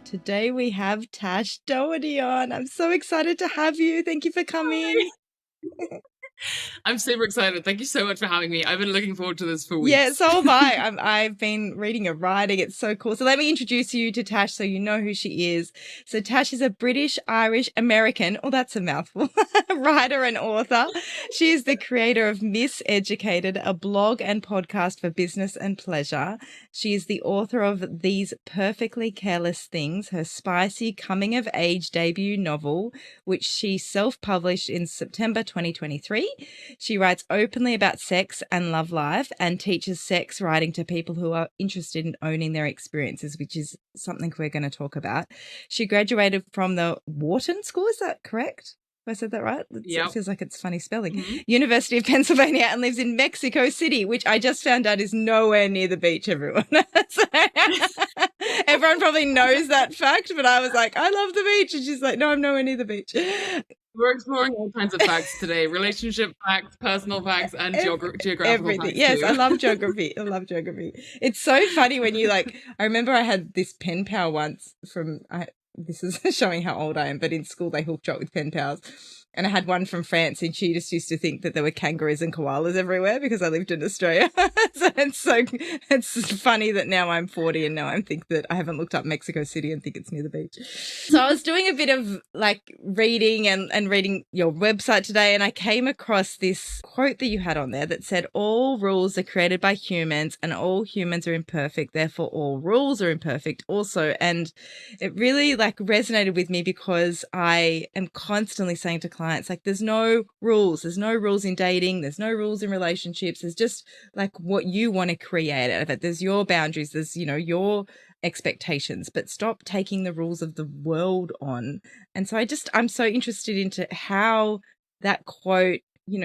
Today we have Tash Doherty on. I'm so excited to have you. Thank you for coming. I'm super excited. Thank you so much for having me. I've been looking forward to this for Yeah, weeks. so have I. I've been reading her writing. It's so cool. So let me introduce you to Tash so you know who she is. So Tash is a British, Irish, American, oh, that's a mouthful, writer and author. She is the creator of Misseducated, a blog and podcast for business and pleasure. She is the author of These Perfectly Careless Things, her spicy coming-of-age debut novel, which she self-published in September 2023. She writes openly about sex and love life and teaches sex writing to people who are interested in owning their experiences, which is something we're going to talk about. She graduated from the Wharton School, is that correct? Have I said that right? It feels like it's funny spelling. Mm-hmm. University of Pennsylvania, and lives in Mexico City, which I just found out is nowhere near the beach, everyone. So, everyone probably knows that fact, but I was like, I love the beach. And she's like, no, I'm nowhere near the beach. We're exploring all kinds of facts today. Relationship facts, personal facts, and geographical everything. Facts yes, too. I love geography. I love geography. It's so funny when you I remember I had this pen pal once this is showing how old I am, but in school they hooked up with pen pals. And I had one from France, and she just used to think that there were kangaroos and koalas everywhere because I lived in Australia. So it's funny that now I'm 40 and now I think that I haven't looked up Mexico City and think it's near the beach. So I was doing a bit of reading and reading your website today, and I came across this quote that you had on there that said, all rules are created by humans and all humans are imperfect, therefore all rules are imperfect also. And it really resonated with me because I am constantly saying to clients, there's no rules. There's no rules in dating. There's no rules in relationships. There's just what you want to create out of it. There's your boundaries. There's, your expectations, but stop taking the rules of the world on. And so I'm so interested into how that quote,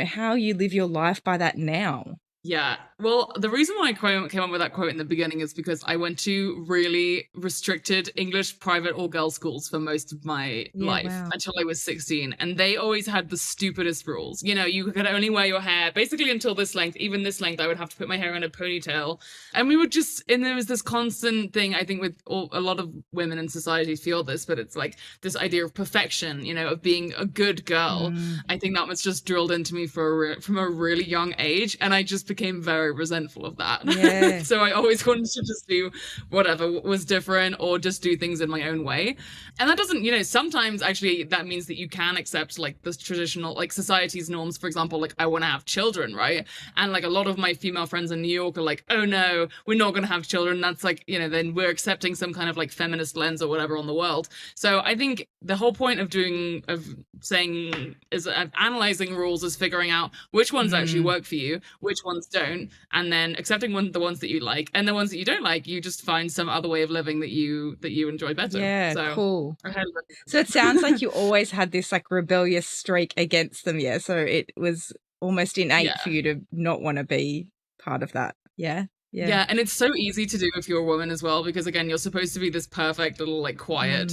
how you live your life by that now. Yeah. Well, the reason why I came up with that quote in the beginning is because I went to really restricted English private or girls' schools for most of my life until I was 16. And they always had the stupidest rules. You could only wear your hair basically until this length. Even this length, I would have to put my hair in a ponytail. And we would and there was this constant thing, I think, with a lot of women in society feel this, but it's this idea of perfection, of being a good girl. I think that was just drilled into me from a really young age. And I just became very resentful of that. Yeah. So I always wanted to just do whatever was different or just do things in my own way. And that doesn't, sometimes actually that means that you can accept the traditional, society's norms. For example, I want to have children, right? And a lot of my female friends in New York are oh no, we're not going to have children. That's then we're accepting some kind of feminist lens or whatever on the world. So I think the whole point of analyzing rules is figuring out which ones actually work for you, which ones don't, and then accepting the ones that you like, and the ones that you don't like, you just find some other way of living that you enjoy better. Yeah, so, cool. So it sounds like you always had this rebellious streak against them. Yeah, so it was almost innate for you to not want to be part of that. Yeah. Yeah, and it's so easy to do if you're a woman as well, because again, you're supposed to be this perfect little quiet,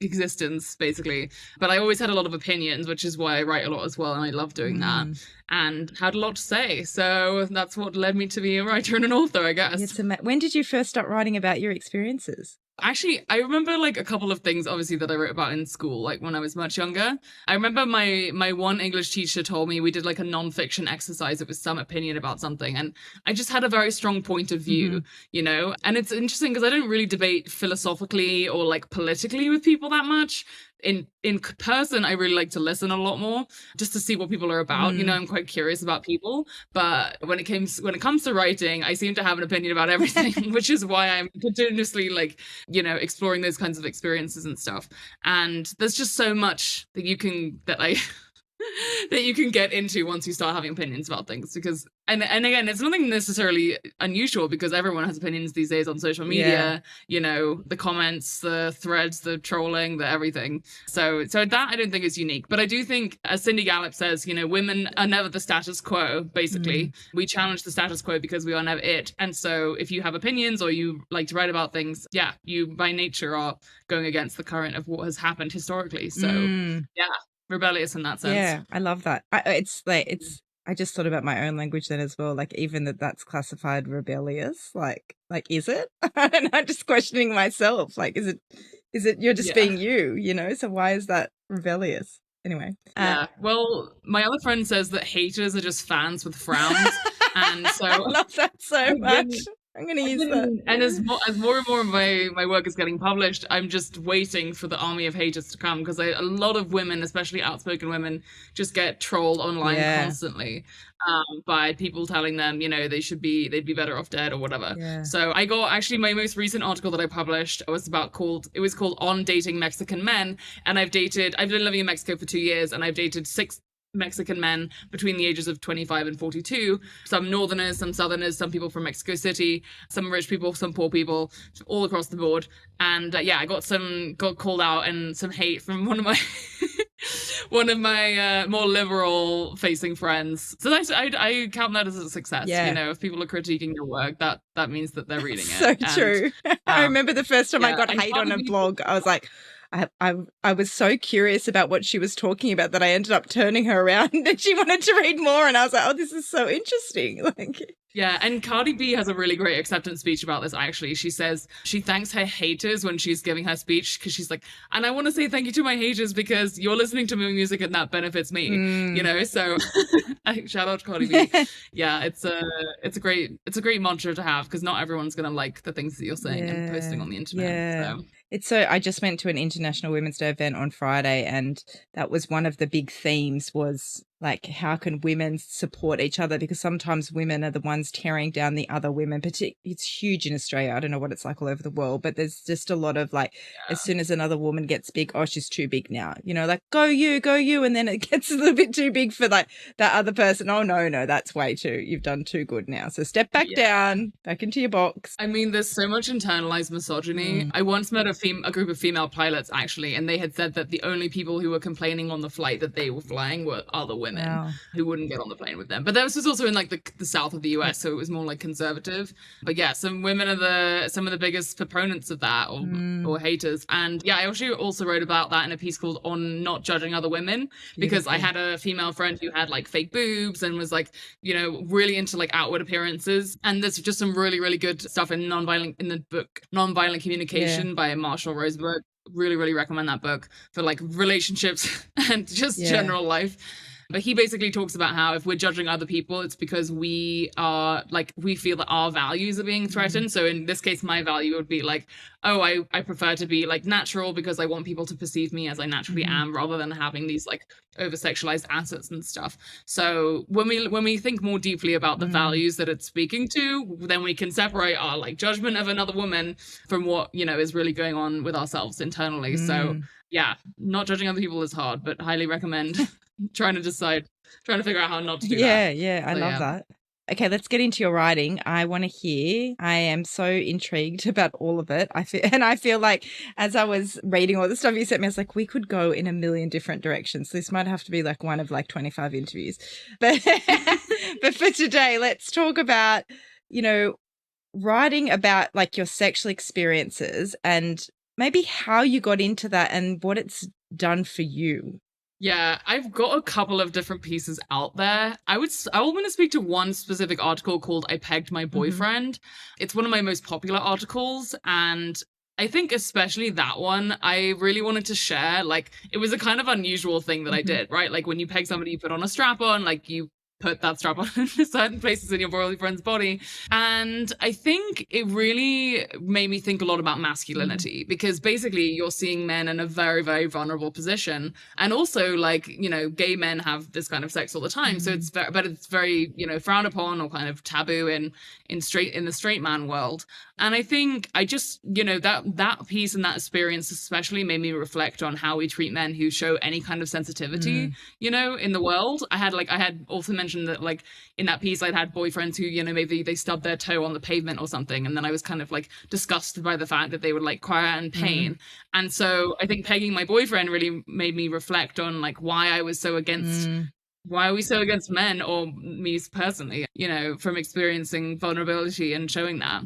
existence basically. But I always had a lot of opinions, which is why I write a lot as well, and I love doing that, and had a lot to say. So that's what led me to be a writer and an author, I guess. When did you first start writing about your experiences? Actually, I remember a couple of things, obviously, that I wrote about in school, when I was much younger. I remember my one English teacher told me we did a non-fiction exercise. It was some opinion about something. And I just had a very strong point of view, And it's interesting because I don't really debate philosophically or politically with people that much. In person, I really like to listen a lot more just to see what people are about. I'm quite curious about people, but when it comes to writing, I seem to have an opinion about everything, which is why I'm continuously exploring those kinds of experiences and stuff. And there's just so much that you can get into once you start having opinions about things, because and again, it's nothing necessarily unusual because everyone has opinions these days on social media, the comments, the threads, the trolling, the everything. So that I don't think is unique, but I do think, as Cindy Gallop says, women are never the status quo. Basically, we challenge the status quo because we are never it. And so if you have opinions or you like to write about things, you by nature are going against the current of what has happened historically. So rebellious in that sense. Yeah, I love that. I just thought about my own language then as well. Like, even that's classified rebellious. Like, is it? And I'm just questioning myself. Like, is it you're just being you, you know? So why is that rebellious? Anyway. Yeah. Well, my other friend says that haters are just fans with frowns. And so I love that so much. I'm going to use that. And as more and more of my work is getting published, I'm just waiting for the army of haters to come, because a lot of women, especially outspoken women, just get trolled online constantly by people telling them, you know, they'd be better off dead or whatever. Yeah. So I got, actually, my most recent article that I published was called On Dating Mexican Men. And I've been living in Mexico for 2 years, and I've dated 6 Mexican men between the ages of 25 and 42, some northerners, some southerners, some people from Mexico City, some rich people, some poor people, all across the board. And I got called out and some hate from one of my more liberal facing friends. So I count that as a success. You know, if people are critiquing your work, that means that they're reading it. So true. I remember the first time I got hate on a blog, I was like, I was so curious about what she was talking about that I ended up turning her around and she wanted to read more, and I was like, oh, this is so interesting. Like, yeah, and Cardi B has a really great acceptance speech about this, actually. She says she thanks her haters when she's giving her speech, because she's like, and I want to say thank you to my haters because you're listening to my music and that benefits me, you know? So shout out to Cardi B. Yeah, it's a great mantra to have, because not everyone's going to like the things that you're saying and posting on the internet. So. I just went to an International Women's Day event on Friday, and that was one of the big themes, was like, how can women support each other? Because sometimes women are the ones tearing down the other women. It's huge in Australia. I don't know what it's like all over the world, but there's just a lot of like, as soon as another woman gets big, oh, she's too big now. You know, like, go you. And then it gets a little bit too big for like that other person. Oh, no, that's way too. You've done too good now. So step back down, back into your box. I mean, there's so much internalized misogyny. I once met a group of female pilots, actually, and they had said that the only people who were complaining on the flight that they were flying were other women who wouldn't get on the plane with them. But this was also in like the south of the US, so it was more like conservative. But yeah, some women are some of the biggest proponents of that, or haters. And yeah, I also wrote about that in a piece called On Not Judging Other Women, because I had a female friend who had like fake boobs and was like, you know, really into like outward appearances. And there's just some really, really good stuff in the book Nonviolent Communication by Marshall Rosenberg. Really, really recommend that book for like relationships and just general life. But he basically talks about how if we're judging other people, it's because we feel that our values are being threatened. So in this case, my value would be like, oh, I prefer to be like natural because I want people to perceive me as I naturally am, rather than having these like over-sexualized assets and stuff. So when we think more deeply about the values that it's speaking to, then we can separate our like judgment of another woman from what, you know, is really going on with ourselves internally. So yeah, not judging other people is hard, but highly recommend trying to figure out how not to do that. Yeah, I love that. Okay, let's get into your writing. I want to hear. I am so intrigued about all of it. I feel like as I was reading all the stuff you sent me, I was like, we could go in a million different directions. This might have to be like one of like 25 interviews. But but for today, let's talk about, you know, writing about like your sexual experiences and maybe how you got into that and what it's done for you. Yeah, I've got a couple of different pieces out there. I want to speak to one specific article called I Pegged My Boyfriend. It's one of my most popular articles, and I think especially that one, I really wanted to share, like, it was a kind of unusual thing that I did, right? Like when you peg somebody, you put on a strap on, like you put that strap on in certain places in your boyfriend's body. And I think it really made me think a lot about masculinity, because basically you're seeing men in a very, very vulnerable position. And also, like, you know, gay men have this kind of sex all the time. So it's very, you know, frowned upon or kind of taboo in the straight man world. And I think I just, you know, that piece and that experience especially made me reflect on how we treat men who show any kind of sensitivity, you know, in the world. I had also mentioned that, like, in that piece, I'd had boyfriends who, you know, maybe they stubbed their toe on the pavement or something. And then I was kind of like disgusted by the fact that they would like cry out in pain. And so I think pegging my boyfriend really made me reflect on like why I was so against why are we so against men, or me personally, you know, from experiencing vulnerability and showing that.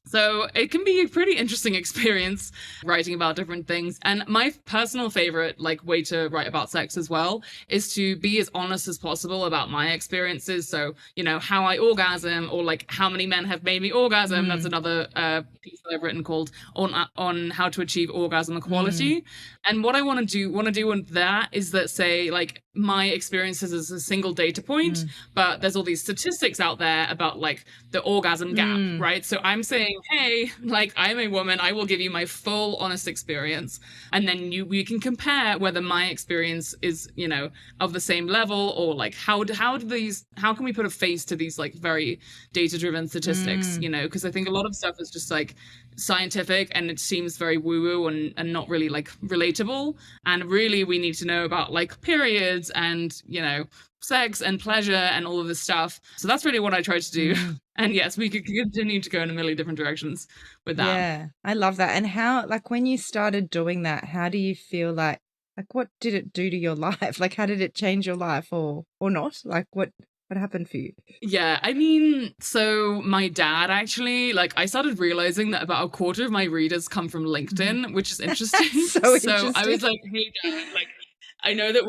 So it can be a pretty interesting experience writing about different things. And my personal favorite like way to write about sex as well is to be as honest as possible about my experiences. So, you know, how I orgasm, or like how many men have made me orgasm. That's another piece that I've written called on how to achieve orgasm equality. And what I want to do with that is that, say, like, my experiences as a single data point, but there's all these statistics out there about like the orgasm gap, right? So I'm saying, hey, like, I'm a woman, I will give you my full honest experience, and then we can compare whether my experience is, you know, of the same level, or like how can we put a face to these like very data driven statistics, you know, because I think a lot of stuff is just like scientific and it seems very woo woo and not really like relatable, and really we need to know about like periods and, you know, sex and pleasure and all of this stuff. So that's really what I try to do. And yes, we could continue to go in a million different directions with that. Yeah, I love that. And how, like, when you started doing that, how do you feel like what did it do to your life? Like, how did it change your life, or not? Like, what happened for you? Yeah, I mean, so my dad actually, like, I started realizing that about a quarter of my readers come from LinkedIn, which is interesting. So I was like, hey, Dad, like, I know that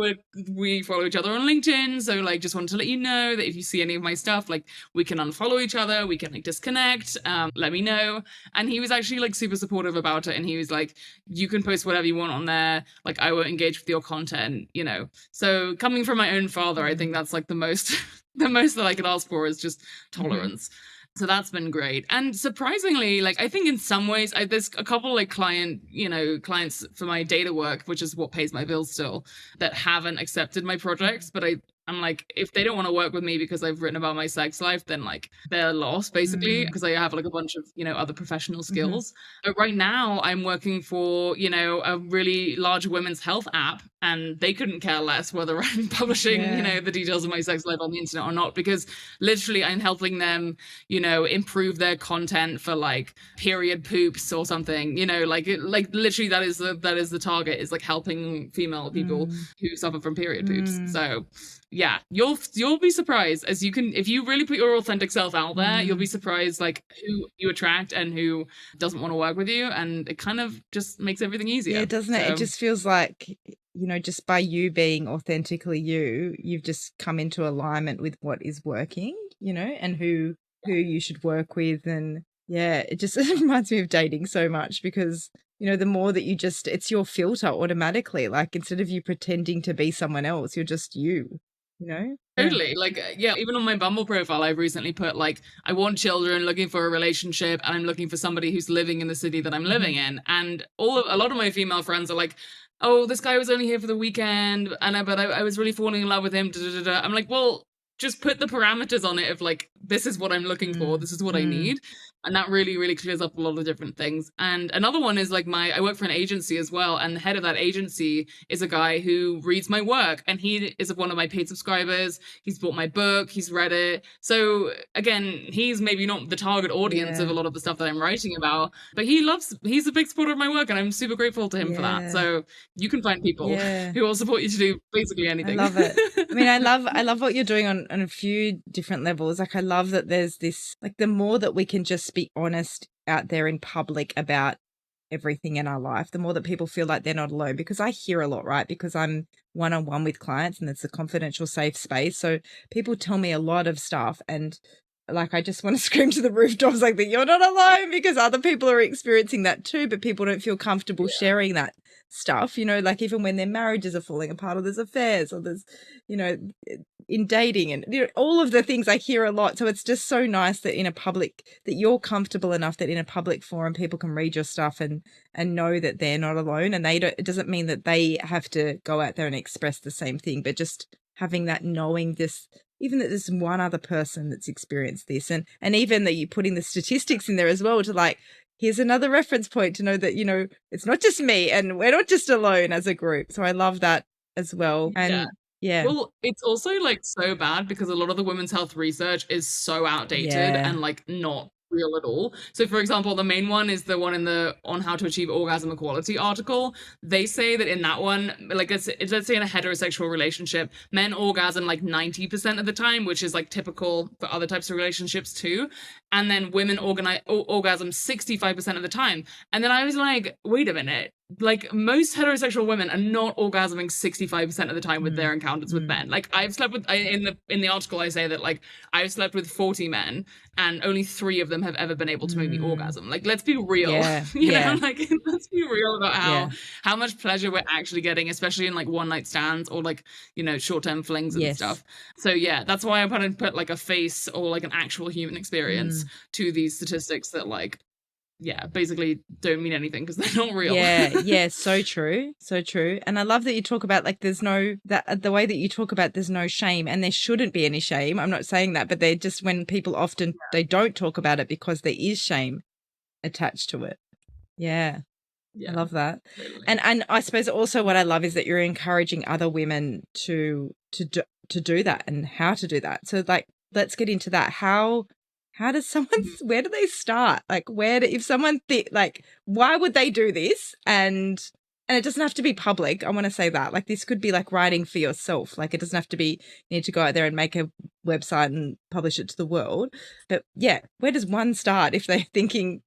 we follow each other on LinkedIn, so like just wanted to let you know that if you see any of my stuff, like we can unfollow each other, we can like disconnect, let me know. And he was actually like super supportive about it, and he was like, you can post whatever you want on there, like I will engage with your content, you know. So coming from my own father, I think that's like the most the most that I could ask for is just tolerance. So that's been great. And surprisingly, like, I think in some ways, there's a couple like clients for my data work, which is what pays my bills still, that haven't accepted my projects. But I'm like, if they don't want to work with me because I've written about my sex life, then like they're lost basically, because I have like a bunch of, you know, other professional skills. But right now I'm working for, you know, a really large women's health app, and they couldn't care less whether I'm publishing, you know, the details of my sex life on the internet or not, because literally I'm helping them, you know, improve their content for like period poops or something, you know, like literally that is the target, is like helping female people who suffer from period poops. So yeah, you'll be surprised, as you can, if you really put your authentic self out there, you'll be surprised like who you attract and who doesn't want to work with you, and it kind of just makes everything easier. Yeah, doesn't it? It just feels like, you know, just by you being authentically you've just come into alignment with what is working, you know, and who you should work with. And yeah, it just reminds me of dating so much, because, you know, the more that it's your filter automatically, like instead of you pretending to be someone else, you're just you know? Totally. Like, yeah, even on my Bumble profile, I've recently put like, I want children, looking for a relationship, and I'm looking for somebody who's living in the city that I'm living in. And a lot of my female friends are like, oh, this guy was only here for the weekend, and I was really falling in love with him. I'm like, well, just put the parameters on it of like, this is what I'm looking for, this is what I need. And that really, really clears up a lot of different things. And another one is like I work for an agency as well, and the head of that agency is a guy who reads my work, and he is one of my paid subscribers. He's bought my book, he's read it. So again, he's maybe not the target audience of a lot of the stuff that I'm writing about, but he's a big supporter of my work, and I'm super grateful to him for that. So you can find people who will support you to do basically anything. I love it. I mean, I love what you're doing on a few different levels. Like, I love that there's this, like, the more that we can just be honest out there in public about everything in our life, the more that people feel like they're not alone. Because I hear a lot, right? Because I'm one-on-one with clients, and it's a confidential, safe space. So people tell me a lot of stuff, and like, I just want to scream to the rooftops like that you're not alone, because other people are experiencing that too, but people don't feel comfortable sharing that stuff, you know, like even when their marriages are falling apart, or there's affairs, or there's, you know, in dating, and, you know, all of the things I hear a lot. So it's just so nice that that you're comfortable enough that in a public forum people can read your stuff and know that they're not alone, and it doesn't mean that they have to go out there and express the same thing, but just having that, knowing this, even that there's one other person that's experienced this, and even that you're putting the statistics in there as well, to like, here's another reference point to know that, you know, it's not just me, and we're not just alone as a group. So I love that as well. And yeah. Well, it's also like so bad because a lot of the women's health research is so outdated and like not real at all. So for example, the main one is the one in the On How to Achieve Orgasm Equality article. They say that in that one, like let's say in a heterosexual relationship, men orgasm like 90% of the time, which is like typical for other types of relationships too. And then women orgasm 65% of the time. And then I was like, wait a minute. Like most heterosexual women are not orgasming 65% of the time with their encounters with men. Like I've slept with in the article I say that like I've slept with 40 men and only 3 of them have ever been able to make me orgasm. Like let's be real. You know, like let's be real about how much pleasure we're actually getting, especially in like one night stands or like, you know, short-term flings and stuff. So yeah, that's why I want to put like a face or like an actual human experience to these statistics that like basically don't mean anything because they're not real. So true. So true. And I love that you talk about like there's no that the way that you talk about there's no shame, and there shouldn't be any shame. I'm not saying that, but they're just when people often they don't talk about it because there is shame attached to it. I love that. Totally. And I suppose also what I love is that you're encouraging other women to do that and how to do that. So like let's get into that. How does someone, where do they start? Like if someone, like, why would they do this? And it doesn't have to be public. I want to say that. Like, this could be like writing for yourself. Like, it doesn't have to be, you need to go out there and make a website and publish it to the world. But yeah, where does one start if they're thinking,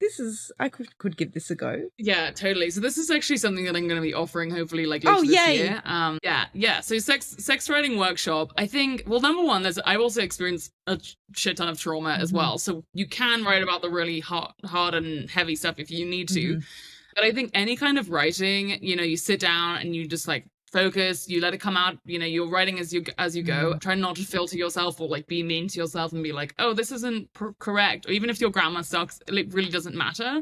I could give this a go? Yeah, totally. So this is actually something that I'm going to be offering hopefully like later this year. So sex writing workshop. I think, well, number one, I've also experienced a shit ton of trauma as well. So you can write about the really hard and heavy stuff if you need to. But I think any kind of writing, you know, you sit down and you just like focus, you let it come out, you know, you're writing as you go. Try not to filter yourself or like be mean to yourself and be like, oh, this isn't correct. Or even if your grammar sucks, it really doesn't matter.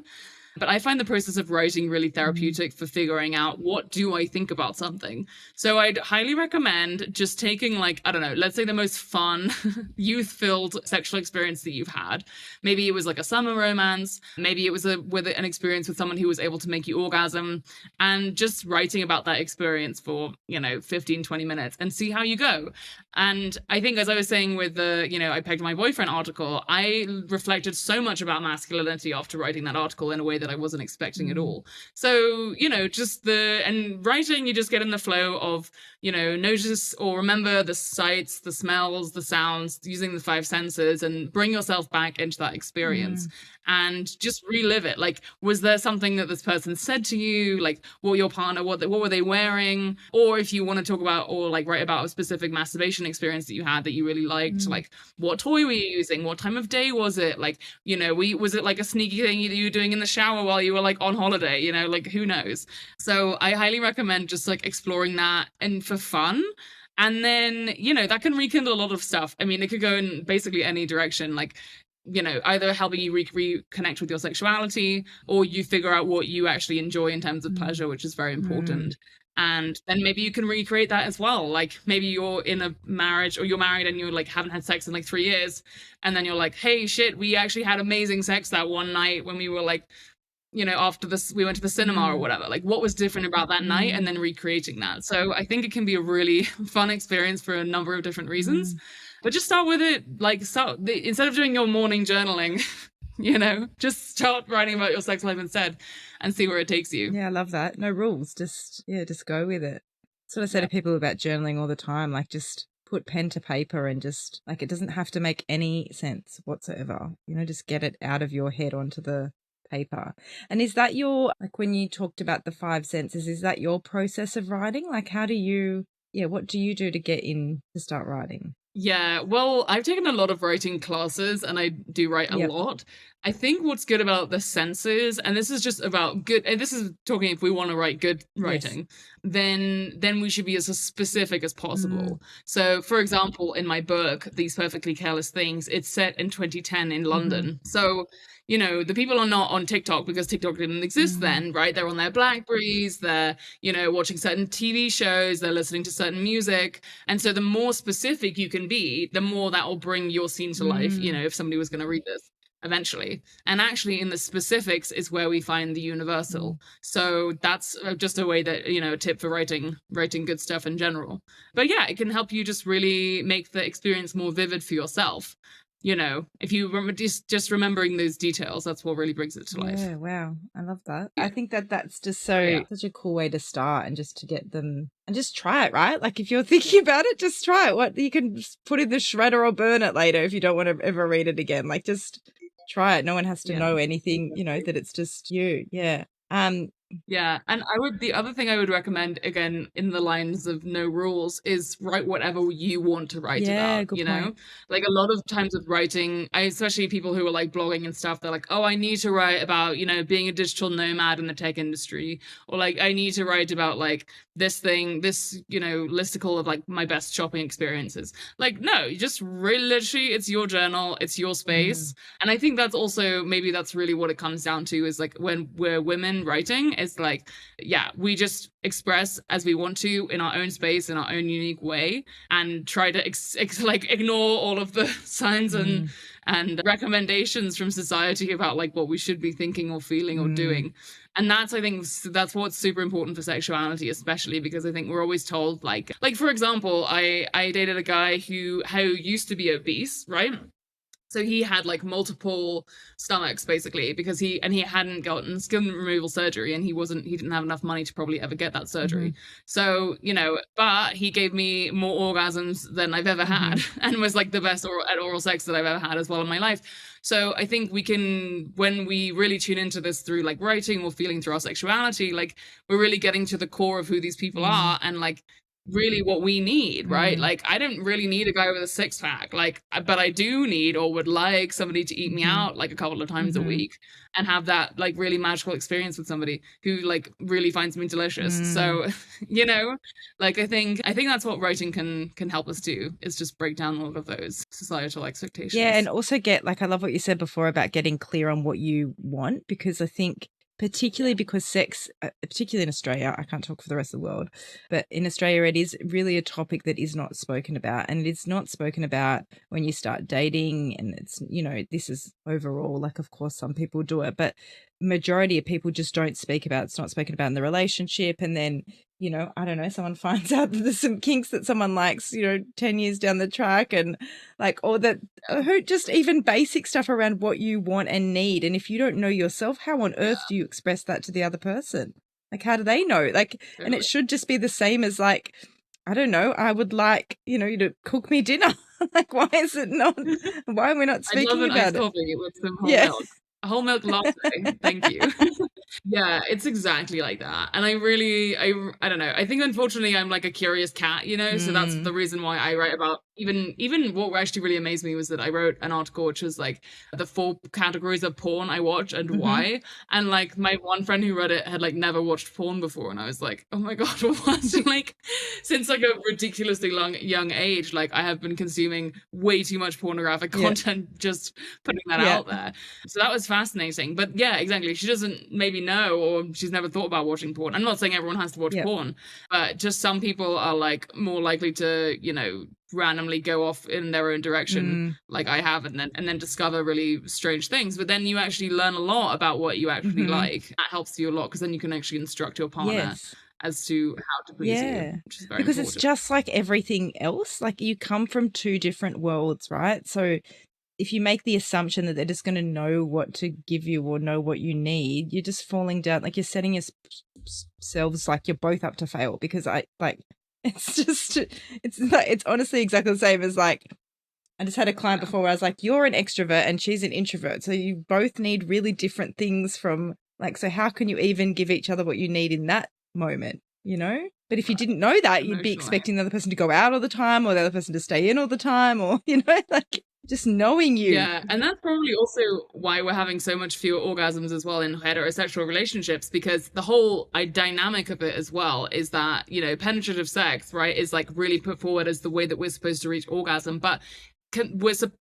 But I find the process of writing really therapeutic for figuring out what do I think about something. So I'd highly recommend just taking like, I don't know, let's say the most fun, youth-filled sexual experience that you've had. Maybe it was like a summer romance. Maybe it was with an experience with someone who was able to make you orgasm, and just writing about that experience for, 15, 20 minutes and see how you go. And I think, as I was saying with the, I pegged my boyfriend article, I reflected so much about masculinity after writing that article in a way that I wasn't expecting at all. So, and writing, you just get in the flow of, notice or remember the sights, the smells, the sounds, using the 5 senses, and bring yourself back into that experience and just relive it. Like, was there something that this person said to you? Like, what your partner, what were they wearing? Or if you want to talk about or like write about a specific masturbation experience that you had that you really liked, like what toy were you using? What time of day was it? Like, was it like a sneaky thing that you were doing in the shower while you were like on holiday? Like who knows? So I highly recommend just like exploring that and for fun. And then, that can rekindle a lot of stuff. I mean, it could go in basically any direction. Like, either helping you reconnect with your sexuality, or you figure out what you actually enjoy in terms of pleasure, which is very important. And then maybe you can recreate that as well. Like maybe you're in a marriage or you're married and you like haven't had sex in like 3 years. And then you're like, hey, shit, we actually had amazing sex that one night when we were like, after this, we went to the cinema or whatever. Like what was different about that night, and then recreating that. So I think it can be a really fun experience for a number of different reasons. But just start with it, like, instead of doing your morning journaling, just start writing about your sex life instead and see where it takes you. Yeah, I love that. No rules. Just go with it. That's what I say to people about journaling all the time. Like, just put pen to paper and just, like, it doesn't have to make any sense whatsoever. Just get it out of your head onto the paper. And is that like, when you talked about the 5 senses, is that your process of writing? Like, what do you do to get in to start writing? Yeah, well, I've taken a lot of writing classes and I do write a lot. I think what's good about the senses, and this is just about good, and this is talking if we want to write good writing, then we should be as specific as possible. So, for example, in my book, These Perfectly Careless Things, it's set in 2010 in London. So, the people are not on TikTok because TikTok didn't exist then, right? They're on their Blackberries, they're, watching certain TV shows, they're listening to certain music. And so the more specific you can be, the more that will bring your scene to life, if somebody was going to read this eventually. And actually in the specifics is where we find the universal. So that's just a way that, a tip for writing good stuff in general. But yeah, it can help you just really make the experience more vivid for yourself. you know, if you remember just remembering those details, that's what really brings it to life. Yeah, wow. I love that. I think that that's just such a cool way to start, and just to get them, and just try it, right? Like if you're thinking about it, just try it. What you can just put in the shredder or burn it later if you don't want to ever read it again. Like just try it. No one has to know anything, you know, that it's just you. Yeah. Yeah, and the other thing I would recommend, again, in the lines of no rules, is write whatever you want to write about, good you know? point. Like a lot of times with writing, especially people who are like blogging and stuff, they're like, oh, I need to write about, you know, being a digital nomad in the tech industry, or like, I need to write about like this, you know, listicle of like my best shopping experiences. Like, no, you just really literally, it's your journal, it's your space. And I think that's also, maybe that's really what it comes down to, is like when we're women writing, it's like, yeah, we just express as we want to in our own space, in our own unique way, and try to like ignore all of the signs and recommendations from society about like what we should be thinking or feeling or doing. And that's, I think, that's what's super important for sexuality, especially because I think we're always told like for example, I dated a guy who used to be obese, right? So he had like multiple stomachs basically, because he hadn't gotten skin removal surgery, and he didn't have enough money to probably ever get that surgery. So, you know, but he gave me more orgasms than I've ever had, and was like the best at oral sex that I've ever had as well in my life. So I think we can, when we really tune into this through like writing or feeling through our sexuality, like we're really getting to the core of who these people are, and like really what we need, right? Like I don't really need a guy with a six-pack, like, but I do need, or would like, somebody to eat me out like a couple of times a week, and have that like really magical experience with somebody who like really finds me delicious. So you know, like I think that's what writing can help us do, is just break down all of those societal expectations. Yeah, and also get, like, I love what you said before about getting clear on what you want, because I think particularly because sex, particularly in Australia, I can't talk for the rest of the world, but in Australia, it is really a topic that is not spoken about. And it's not spoken about when you start dating. And it's, you know, this is overall, like, of course, some people do it, but majority of people just don't speak about it. It's not spoken about in the relationship. And then, you know, I don't know, someone finds out that there's some kinks that someone likes, you know, 10 years down the track, and like, or that, who just even basic stuff around what you want and need. And if you don't know yourself, how on earth do you express that to the other person? Like, how do they know? Like, and it should just be the same as like, I don't know, I would like, you know, you to cook me dinner. Like, why is it not, why are we not speaking I'd love an about iced it? coffee with some whole milk. A whole milk latte. Thank you. Yeah, it's exactly like that. And I don't know. I think unfortunately I'm like a curious cat, you know, so that's the reason why I write about, even what actually really amazed me was that I wrote an article which was like the 4 categories of porn I watch and why. And like my one friend who read it had like never watched porn before, and I was like, oh my god, what? Like since like a ridiculously young age, like I have been consuming way too much pornographic content, just putting that out there. So that was fascinating. But yeah, exactly. She doesn't maybe know, or she's never thought about watching porn. I'm not saying everyone has to watch porn, but just some people are like more likely to, you know, randomly go off in their own direction like I have, and then discover really strange things. But then you actually learn a lot about what you actually like. That helps you a lot, because then you can actually instruct your partner as to how to please you, which is very because important. it's just like everything else. Like, you come from 2 different worlds, right? So if you make the assumption that they're just going to know what to give you or know what you need, you're just falling down, like you're setting yourselves, like you're both up to fail. Because it's honestly exactly the same as like, I just had a client before where I was like, you're an extrovert and she's an introvert, so you both need really different things from, like, so how can you even give each other what you need in that moment, you know? But if you didn't know that, you'd be expecting the other person to go out all the time, or the other person to stay in all the time, or, you know, like just knowing you. Yeah, and that's probably also why we're having so much fewer orgasms as well in heterosexual relationships, because the whole dynamic of it as well is that, you know, penetrative sex, right, is like really put forward as the way that we're supposed to reach orgasm, but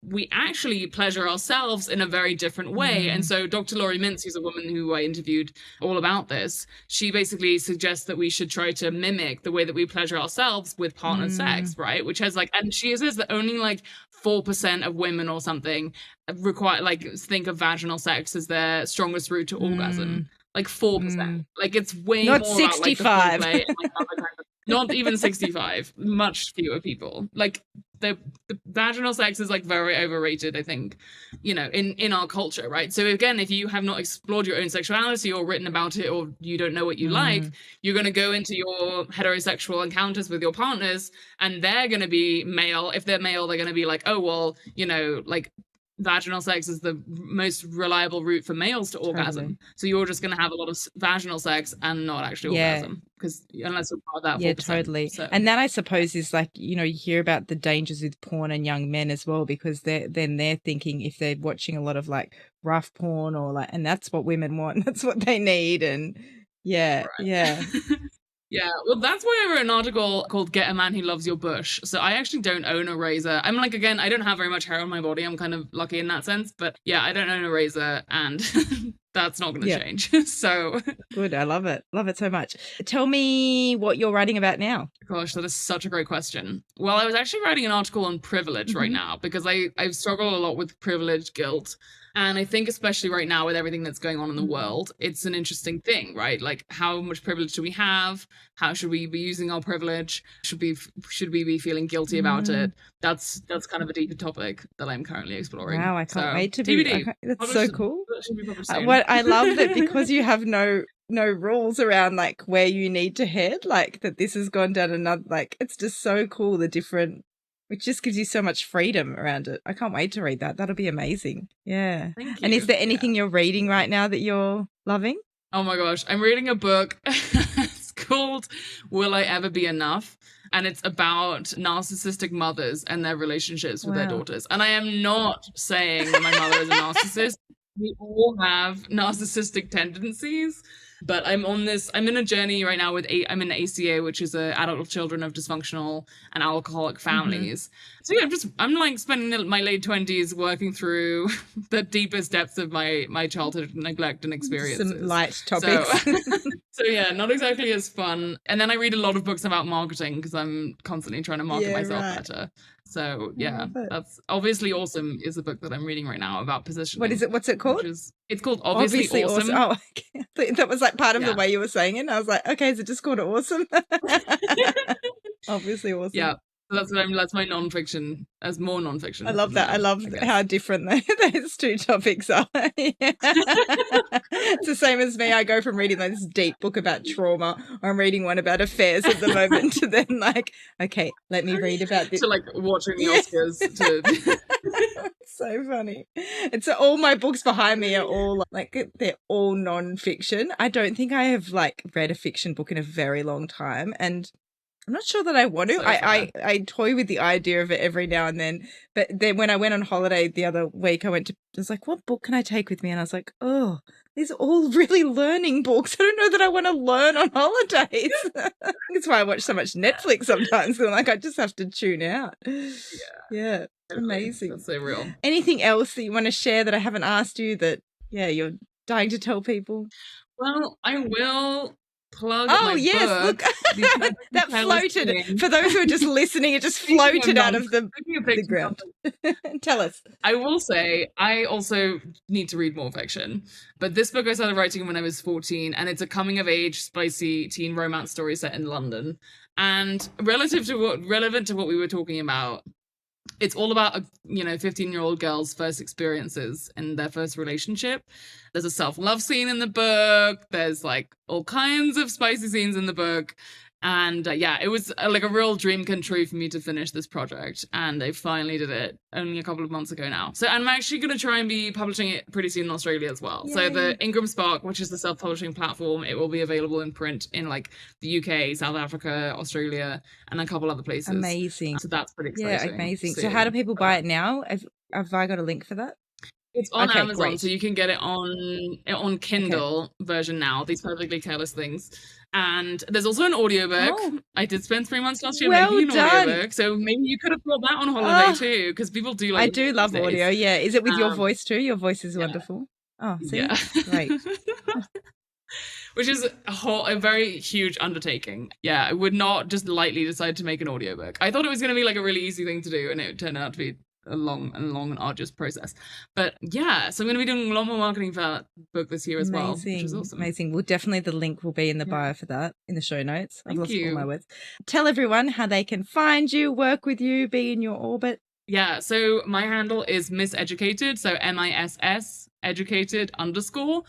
we actually pleasure ourselves in a very different way. And so Dr. Laurie Mintz, who's a woman who I interviewed all about this, she basically suggests that we should try to mimic the way that we pleasure ourselves with partner sex, right? Which has like, and she says that only like 4% of women or something think of vaginal sex as their strongest route to orgasm. Like 4%. Like it's way not more 65. about like the foreplay and like other kinds of, not even 65, much fewer people. Like the vaginal sex is like very overrated, I think, you know, in our culture, right? So again, if you have not explored your own sexuality or written about it, or you don't know what you like, you're going to go into your heterosexual encounters with your partners, and they're going to be male. If they're male, they're going to be like, oh, well, you know, like vaginal sex is the most reliable route for males to orgasm. So you're just going to have a lot of vaginal sex and not actually orgasm, because unless you're part of that 4%. Totally. So. And that, I suppose, is like, you know, you hear about the dangers with porn and young men as well, because they're thinking, if they're watching a lot of like rough porn or like, and that's what women want, that's what they need. And yeah. Yeah, well, that's why I wrote an article called Get a Man Who Loves Your Bush. So I actually don't own a razor. I'm like, again, I don't have very much hair on my body. I'm kind of lucky in that sense. But yeah, I don't own a razor, and that's not going to change. So good. I love it. Love it so much. Tell me what you're writing about now. Gosh, that is such a great question. Well, I was actually writing an article on privilege right now, because I've struggled a lot with privilege guilt. And I think especially right now with everything that's going on in the world, it's an interesting thing, right? Like, how much privilege do we have? How should we be using our privilege? Should we be feeling guilty about it? That's kind of a deeper topic that I'm currently exploring. Wow, I can't wait to be. That's so cool. What I love that, because you have no rules around like where you need to head, like that this has gone down another, like it's just so cool, the different, which just gives you so much freedom around it. I can't wait to read that. That'll be amazing. Yeah. Thank you. And is there anything you're reading right now that you're loving? Oh my gosh, I'm reading a book. It's called Will I Ever Be Enough? And it's about narcissistic mothers and their relationships with their daughters. And I am not saying that my mother is a narcissist. We all have narcissistic tendencies. But I'm in a journey right now I'm in ACA, which is adult children of dysfunctional and alcoholic families. So yeah, I'm like spending my late 20s working through the deepest depths of my childhood neglect and experiences. Some light topics. So yeah, not exactly as fun. And then I read a lot of books about marketing, because I'm constantly trying to market myself better. So yeah, that's Obviously Awesome is the book that I'm reading right now about positioning. What is it? What's it called? It's called Obviously Awesome. Oh, okay. That was like part of the way you were saying it. And I was like, okay, is it just called Awesome? Obviously Awesome. Yeah. That's my nonfiction, as more nonfiction. I love that. I love how different those two topics are. It's the same as me. I go from reading this deep book about trauma, or I'm reading one about affairs at the moment, to then like, okay, let me read about this. To like watching the Oscars. It's so funny. It's all my books behind me are all like, they're all nonfiction. I don't think I have like read a fiction book in a very long time, and I'm not sure that I want to. So I toy with the idea of it every now and then. But then when I went on holiday the other week, I was like, what book can I take with me? And I was like, oh, these are all really learning books. I don't know that I want to learn on holidays. That's why I watch so much Netflix sometimes. I'm like, I just have to tune out. Yeah. Amazing. That's so real. Anything else that you want to share that I haven't asked you that, you're dying to tell people? Well, I will plug my book. Look, that floated. For those who are just listening, it just floated out of the ground. Tell us. I will say, I also need to read more fiction, but this book I started writing when I was 14, and it's a coming-of-age, spicy teen romance story set in London. And relevant to what we were talking about, it's all about 15-year-old girls' first experiences in their first relationship. There's a self-love scene in the book. There's like all kinds of spicy scenes in the book. And it was like a real dream come true for me to finish this project. And I finally did it only a couple of months ago now. So I'm actually going to try and be publishing it pretty soon in Australia as well. Yay. So the Ingram Spark, which is the self-publishing platform, it will be available in print in like the UK, South Africa, Australia, and a couple other places. Amazing. So that's pretty exciting. Yeah, amazing. So how do people buy it now? Have I got a link for that? It's on Amazon, great. So you can get it on Kindle version now, These Perfectly Careless Things. And there's also an audiobook. Oh. I did spend 3 months last year making an audiobook, so maybe you could have brought that on holiday too, because people do like. I do love audio. Yeah, is it with your voice too? Your voice is wonderful. Oh, see? Yeah, great. Which is a very huge undertaking. Yeah, I would not just lightly decide to make an audiobook. I thought it was going to be like a really easy thing to do, and it turned out to be a long and arduous process. But yeah, so I'm going to be doing a lot more marketing for that book this year as well, which is awesome. Amazing. Well, definitely the link will be in the bio for that, in the show notes. I've lost all my words. Tell everyone how they can find you, work with you, be in your orbit. Yeah, so my handle is Misseducated, so MISS educated _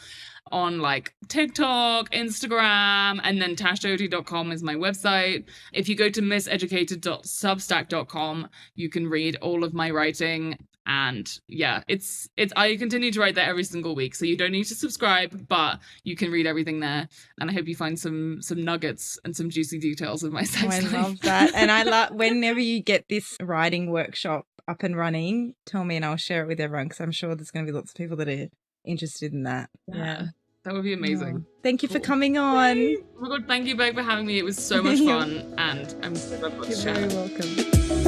on like TikTok, Instagram, and then tashdoherty.com is my website. If you go to misseducated.substack.com, you can read all of my writing. And yeah, it's I continue to write there every single week, so you don't need to subscribe, but you can read everything there. And I hope you find some nuggets and some juicy details of my sex life. I love that. And I love whenever you get this writing workshop up and running, tell me and I'll share it with everyone, because I'm sure there's going to be lots of people that are interested in that. Yeah. That would be amazing. Oh, thank you for coming on. Oh my God, thank you, Beck, for having me. It was so much fun, and I'm so glad to chat. You're very welcome.